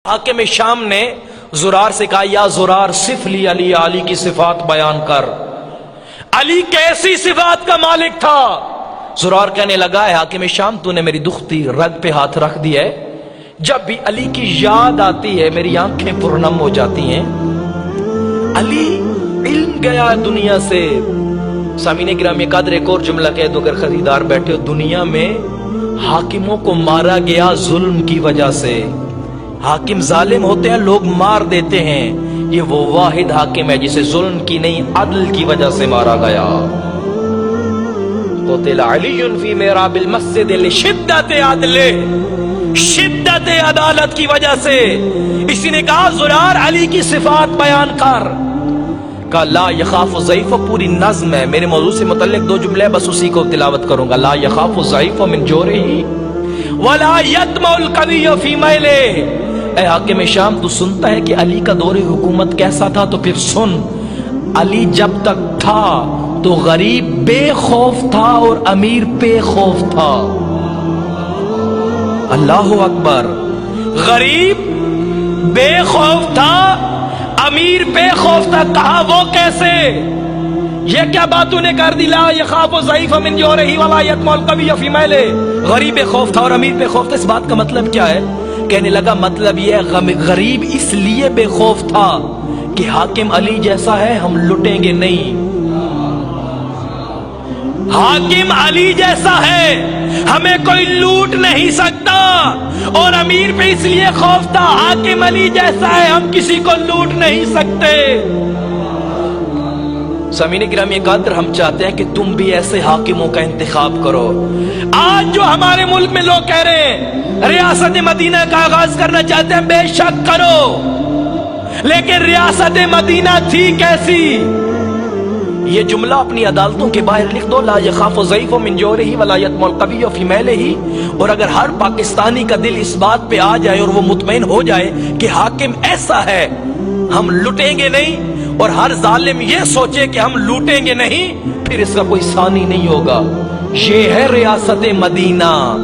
حاکم شام نے زرار سے کہا یا زرار صف لی علی، علی کی صفات بیان کر، علی کیسی صفات کا مالک تھا؟ زرار کہنے لگا ہے حاکم شام تو نے میری دکھتی رگ پہ ہاتھ رکھ دیا ہے، جب بھی علی کی یاد آتی ہے میری آنکھیں پرنم ہو جاتی ہیں۔ علی علم گیا دنیا سے۔ سامعین گرامی قدر ایک اور جملہ کہہ دو اگر خریدار بیٹھے ہو، دنیا میں حاکموں کو مارا گیا ظلم کی وجہ سے۔ حاکم ظالم ہوتے ہیں، لوگ مار دیتے ہیں، یہ وہ واحد حاکم ہے جسے ظلم کی نہیں عدل کی وجہ سے مارا گیا۔ قتل علی فی محراب المسجد لشدت عدل، شدت عدالت کی وجہ سے۔ اسی نے کہا زرار علی کی صفات بیان کر، کہا لا یخاف الضعیف، پوری نظم ہے میرے موضوع سے متعلق دو جملے بس اسی کو تلاوت کروں گا۔ لا یخاف الضعیف من جورہ ولا یطمع القوی فی میلہ۔ اے حاکم شام تو سنتا ہے کہ علی کا دور حکومت کیسا تھا، تو پھر سن، علی جب تک تھا تو غریب بے خوف تھا اور امیر بے خوف تھا۔ اللہ اکبر، غریب بے خوف تھا، امیر بے خوف تھا۔ کہا وہ کیسے؟ یہ کیا بات نے کر دی؟ لا یخاف الضعیف من جورہ ولا یطمع القوی فی میلہ، غریب بے خوف تھا اور امیر بے خوف تھا۔ اس بات کا مطلب کیا ہے؟ کہنے لگا مطلب یہ ہے غریب اس لیے بے خوف تھا کہ حاکم علی جیسا ہے ہم لٹیں گے نہیں، حاکم علی جیسا ہے ہمیں کوئی لوٹ نہیں سکتا، اور امیر پہ اس لیے خوف تھا حاکم علی جیسا ہے ہم کسی کو لوٹ نہیں سکتے۔ سامعین گرامی قدر، ہم چاہتے ہیں کہ تم بھی ایسے حاکموں کا انتخاب کرو۔ آج جو ہمارے ملک میں لوگ کہہ رہے ہیں ریاست مدینہ کا آغاز کرنا چاہتے ہیں، بے شک کرو، لیکن ریاست مدینہ تھی کیسی؟ یہ جملہ اپنی عدالتوں کے باہر لکھ دو، لا یخاف الضعیف من جورہ ولا یطمع القوی فی میلہ۔ اور اگر ہر پاکستانی کا دل اس بات پہ آ جائے اور وہ مطمئن ہو جائے کہ حاکم ایسا ہے ہم لٹیں گے نہیں، اور ہر ظالم یہ سوچے کہ ہم لوٹیں گے نہیں، پھر اس کا کوئی ثانی نہیں ہوگا۔ یہ ہے ریاست مدینہ۔